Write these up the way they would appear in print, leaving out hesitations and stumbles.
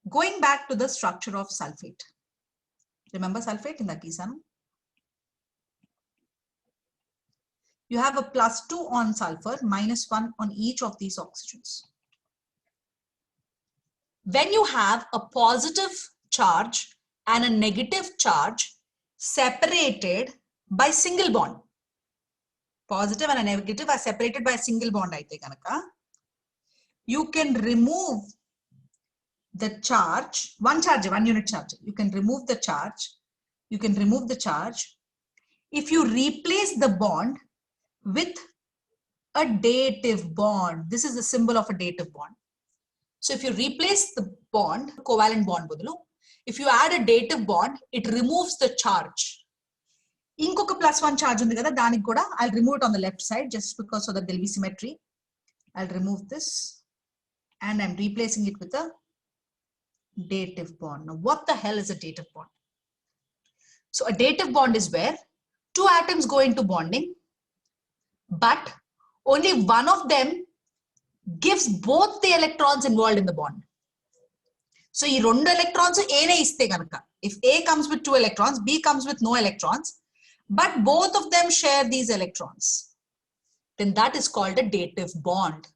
Going back to the structure of sulfate. Remember sulfate in the Kisanu? You have a +2 on sulfur, -1 on each of these oxygens. When you have a positive charge and a negative charge separated by single bond, positive and a negative are separated by a single bond, you can remove the charge, one unit charge. You can remove the charge. You can remove the charge if you replace the bond with a dative bond. This is the symbol of a dative bond. So if you replace the bond, covalent bond, if you add a dative bond, it removes the charge. Inkoka +1 charge undi kada, daniki kuda I'll remove it on the left side just because so that there will be symmetry. I'll remove this and I'm replacing it with a dative bond. Now, what the hell is a dative bond? So a dative bond is where two atoms go into bonding, but only one of them gives both the electrons involved in the bond. So these two electrons A ne iste ganaka. If A comes with 2 electrons, B comes with no electrons, but both of them share these electrons, then that is called a dative bond.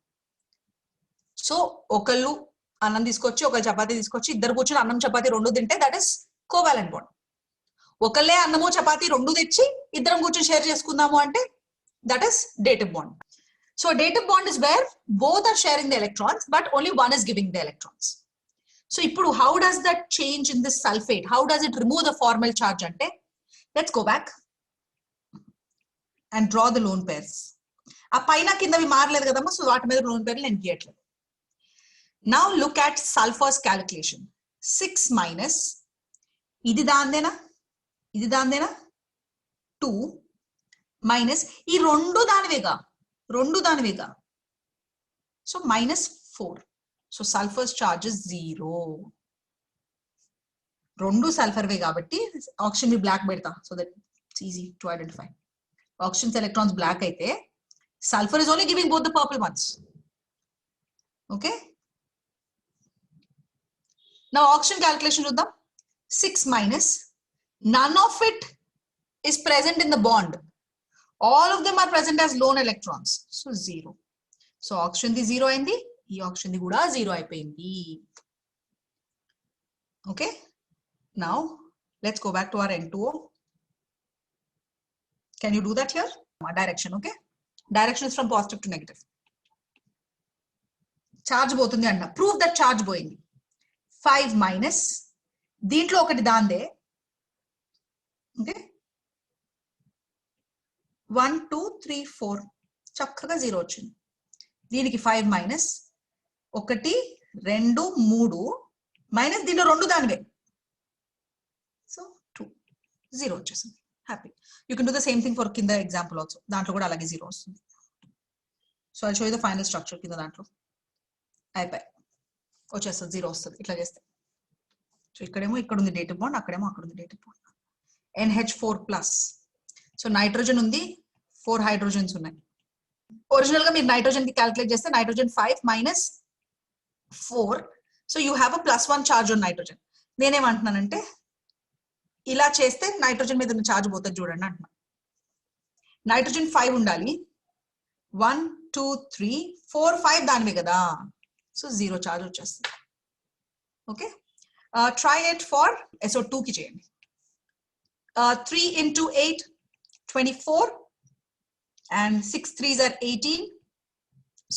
So okallu annam iskochi, okal chapati iskochi, iddaru kuchuni annam chapati rendu tinte, that is covalent bond. Okalle annamu chapati rendu techi iddaram kuchuni share cheskundamu ante, that is dative bond. So a dative bond is where both are sharing the electrons, but only one is giving the electrons. So how does that change in this sulfate? How does it remove the formal charge ante? Let's go back and draw the lone pairs. A paina kindavi maaraledu kadamma, so vaati meeda lone pair nenu giyatledu. Now look at sulfur's calculation. 6 minus idi dandena 2 minus ee rendu danivega. So minus 4. So sulfur's charge is 0. Rendu sulfur ve kabatti oxygen ni black bedta so that it's easy to identify. Oxygen's electrons black aithe sulfur is only giving both the purple ones. Okay. Now oxygen calculation chuddam. 6 minus, none of it is present in the bond. All of them are present as lone electrons. So 0. So oxygen di 0 ayindi, ee oxygen di kuda 0 ayipindi. Okay. Now let's go back to our N2O. Can you do that here? Direction, okay? Direction is from positive to negative. Charge పోతుంది అంట. Prove that charge పోయింది. 5 minus దీంట్లో ఒకటి దాందే. Okay? 1 2 3 4 చక్కగా 0 వచ్చింది. దీనికి 5 minus 1 2 3 minus దీంట్లో రెండు దానివే. So 2 0 వచ్చేసింది. Happy. You can do the same thing for kinda example also. దాంట్లో కూడా అలాగే 0 వస్తుంది. So I'll show you the final structure కింద దాంట్లో. అయిపోయి వచ్చేస్తుంది 0 వస్తుంది ఇట్లా చేస్తే. సో ఇక్కడేమో ఇక్కడ ఉంది డేటివ్ బాండ్, అక్కడేమో అక్కడ ఉంది dative bond. NH4+. So nitrogen ఉంది, 4 హైడ్రోజన్స్ ఉన్నాయి. ఒరిజినల్ గా మీరు నైట్రోజన్ కి క్యాలిక్యులేట్ చేస్తే nitrogen 5 minus 4. So you have a +1 charge on nitrogen. నేనేమంటున్నానంటే ఇలా చేస్తే నైట్రోజన్ మీద ఉన్న ఛార్జ్ పోతుంది చూడండి అంటున్నా. నైట్రోజన్ 5 ఉండాలి. 1 2 3 4 5 దానివే కదా. సో 0 ఛార్జ్ వచ్చేస్తుంది. Okay. Try it for SO2 ki cheyandi. 3 into 8 24 and 6 3s are 18.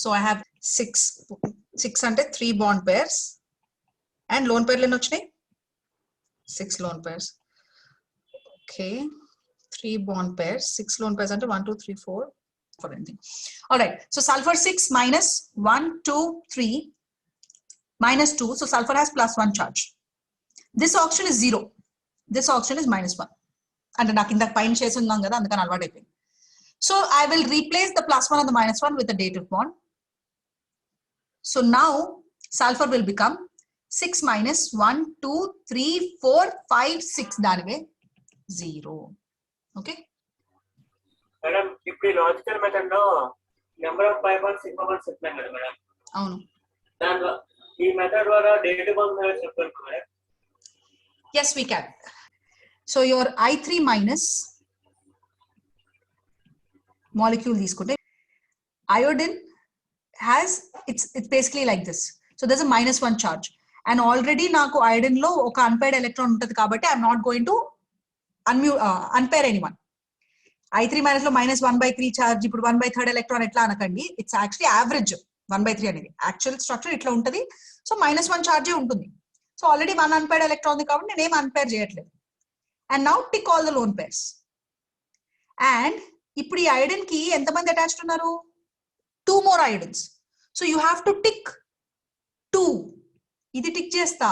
So I have 6 ante 3 bond pairs and lone pair leni vachinayi 6 lone pairs. Okay, 3 bond pairs, 6 lone pairs ante 1 2 3 4 for anything. All right, so sulfur 6 minus 1 2 3 minus 2, so sulfur has +1 charge. This oxygen is 0. This oxygen is -1. And నాకు ఇందాక పైన చేసి ఉన్నాం కదా అందుకని అలవాటు అయిపోయింది. So I will replace the +1 and the -1 with a dative bond. So now sulfur will become 6 minus 1 2 3 4 5 6 దానివే 0. Okay. మేడం ఇప్పుడు లాజికల్ మెథడ్ లో number of pi bonds sigma bonds చెప్తాం కదా మేడం. అవును. ఈ మెథడ్ ద్వారా డేట్ బాండ్ చెప్పారు madam. Yes, we can. So your I3 minus molecule తీసుకుంటే iodine has it's basically like this. So there's a -1 charge and already నాకు iodine లో ఒక unpaired electron ఉంటది కాబట్టి I'm not going to unpair anyone. I3 minus లో -1/3 charge ఇప్పుడు 1/3 electron ఎట్లా అనకండి. It's actually average 1/3 అనేది యాక్చువల్ స్ట్రక్చర్ ఇట్లా ఉంటది. సో -1 charge ఉంటుంది. సో ఆల్రెడీ 1 unpaired electron ఉంది కాబట్టి నేను ఏం unpair చేయట్లేదు. And now tick all the lone pairs. And ఇప్పుడు ఈ iodine కి ఎంతమంది అటాచ్డ్ ఉన్నారు? 2 more iodines. So you have to tick 2. ఇది టిక్ చేస్తా.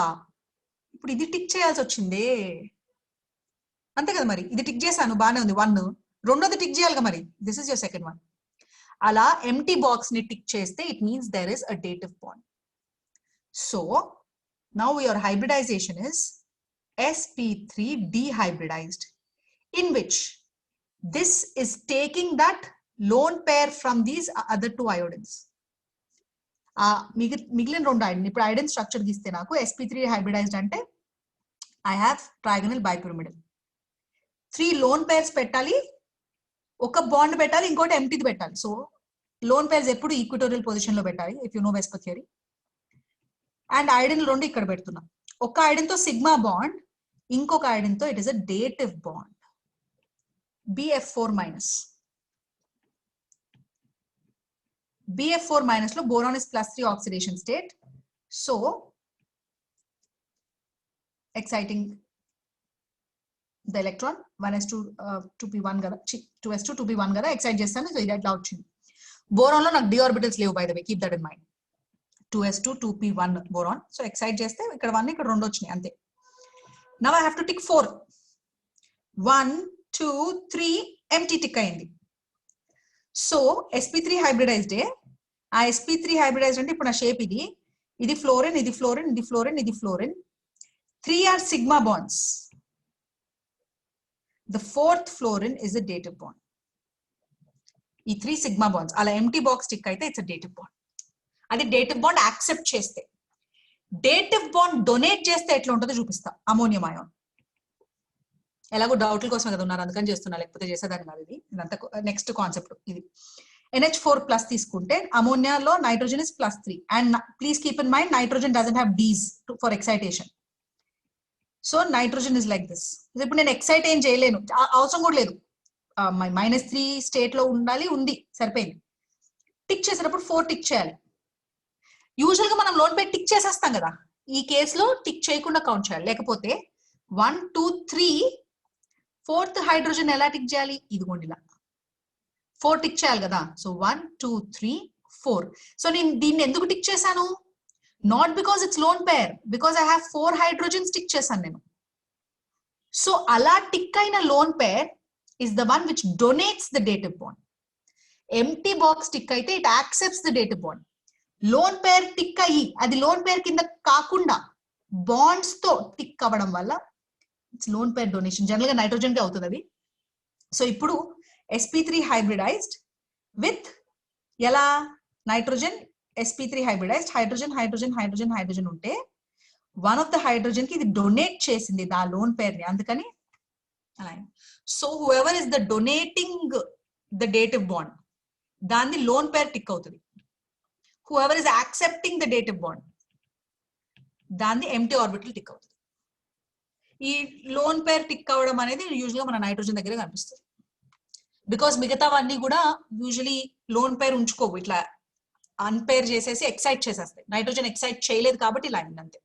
ఇప్పుడు ఇది టిక్ చేయాల్సి వచ్చింది అంతే కదా. మరి ఇది టిక్ చేశాను బానే ఉంది 1. రెండోది టిక్ చేయాలి కదా మరి. This is your second one. అలా ఎంటీ బాక్స్ ని టిక్ చేస్తే it means there is a dative bond. So now your hybridisation is sp3 dehybridized, in which this is taking that lone pair from these other 2 iodines. మిగిలిన 2 iodine ఇప్పుడు iodine structure గీస్తే నాకు sp3 hybridized అంటే I have trigonal bipyramidal. 3 lone pairs పెట్టాలి, ఒక bond పెట్టాలి, ఇంకోటి ఎంటీది పెట్టాలి. సో లోన్ pairs ఎప్పుడు ఈక్వటోరియల్ పొజిషన్ లో పెట్టాలి if you know VSEPR theory. And iodine 2 ఇక్కడ పెడుతున్నా. ఒక iodine తో సిగ్మా బాండ్, ఇంకొక iodine తో it is a dative bond BF4 minus. BF4 minus లో boron is +3 oxidation state. So exciting the electron 1s2 2p1 కదా 2s2 2p1 కదా excite చేస్తాను. సో ఇది అట్లా వచ్చింది. బోరాన్ లో నాకు d orbitals లేవు, by the way keep that in mind. 2s2 2p1 boron. So excite చేస్తే ఇక్కడ 1 ఇక్కడ 2 వచ్చినాయి అంతే. Now I have to tick 4. 1 2 3 empty tick అయింది. సో sp3 hybridized ఆ sp3 hybridized అంటే ఇప్పుడు నా షేప్ ఇది. ఇది ఫ్లోరిన్, ఇది ఫ్లోరిన్, ఇది ఫ్లోరిన్, ఇది fluorine. 3 are sigma bonds. The 4th fluorine is a dative bond. ఈ 3 sigma bonds అలా ఎంటీ బాక్స్ టిక్ అయితే ఇట్స్ అ డేటివ్ బాండ్. అది డేటివ్ బాండ్ యాక్సెప్ట్ చేస్తే. డేటివ్ బాండ్ డొనేట్ చేస్తే ఎట్లా ఉంటుందో చూపిస్తా. అమోనియం అయాన్ ఎలాగో డౌట్ల కోసం కదా ఉన్నారు అందుకని చేస్తున్నా, లేకపోతే చేసేదాన్ని కాదు. ఇది ఇదంతా నెక్స్ట్ కాన్సెప్ట్. ఇది NH4+ తీసుకుంటే అమోనియాలో nitrogen is +3 and please keep in mind nitrogen doesn't have d's for excitation. So nitrogen is like this. ఇప్పుడు నేను ఎక్సైట్ ఏం చేయలేను, అవసరం కూడా లేదు. -3 స్టేట్ లో ఉండాలి, ఉంది, సరిపోయింది. టిక్ చేసేటప్పుడు 4 టిక్ చేయాలి. యూజువల్ గా మనం లోన్ పై టిక్ చేసేస్తాం కదా, ఈ కేసులో టిక్ చేయకుండా కౌంట్ చేయాలి. లేకపోతే 1 2 3 4th హైడ్రోజన్ ఎలా టిక్ చేయాలి? ఇదిగోండి ఇలా 4 టిక్ చేయాలి కదా. సో 1 2 3 4. సో నేను దీన్ని ఎందుకు టిక్ చేశాను? Not because it's lone pair, because I have 4 hydrogens tick చేశాను నేను. సో అలా టిక్ అయిన lone pair is the one which donates the dative bond. Empty box tick అయితే it accepts the dative bond. Lone pair tick అయ్యి అది lone pair కింద కాకుండా bonds తో టిక్ అవ్వడం వల్ల it's lone pair donation. General గా నైట్రోజన్ కి అవుతుంది అది. సో ఇప్పుడు sp3 hybridized విత్ ఎలా nitrogen sp3 hybridized hydrogen hydrogen hydrogen hydrogen ఉంటే వన్ ఆఫ్ ద హైడ్రోజన్ కి ఇది డొనేట్ చేసింది ఆ లోన్ పేర్ ని, అందుకని అలా. So whoever is the donating the dative bond దాన్ని లోన్ పేర్ టిక్ అవుతుంది. Whoever is accepting the dative bond దాన్ని ఎంటీ ఆర్బిటల్ టిక్ అవుతుంది. ఈ లోన్ పేర్ టిక్ అవ్వడం అనేది యూజువల్ గా మన నైట్రోజన్ దగ్గర కనిపిస్తుంది. బికాస్ మిగతావన్నీ కూడా యూజువలీ లోన్ పేర్ ఉంచుకోవు, ఇట్లా అన్పేర్ చేసేసి ఎక్సైట్ చేసేస్తాయి. నైట్రోజన్ ఎక్సైట్ చేయలేదు కాబట్టి ఇలా అయింది అంతే.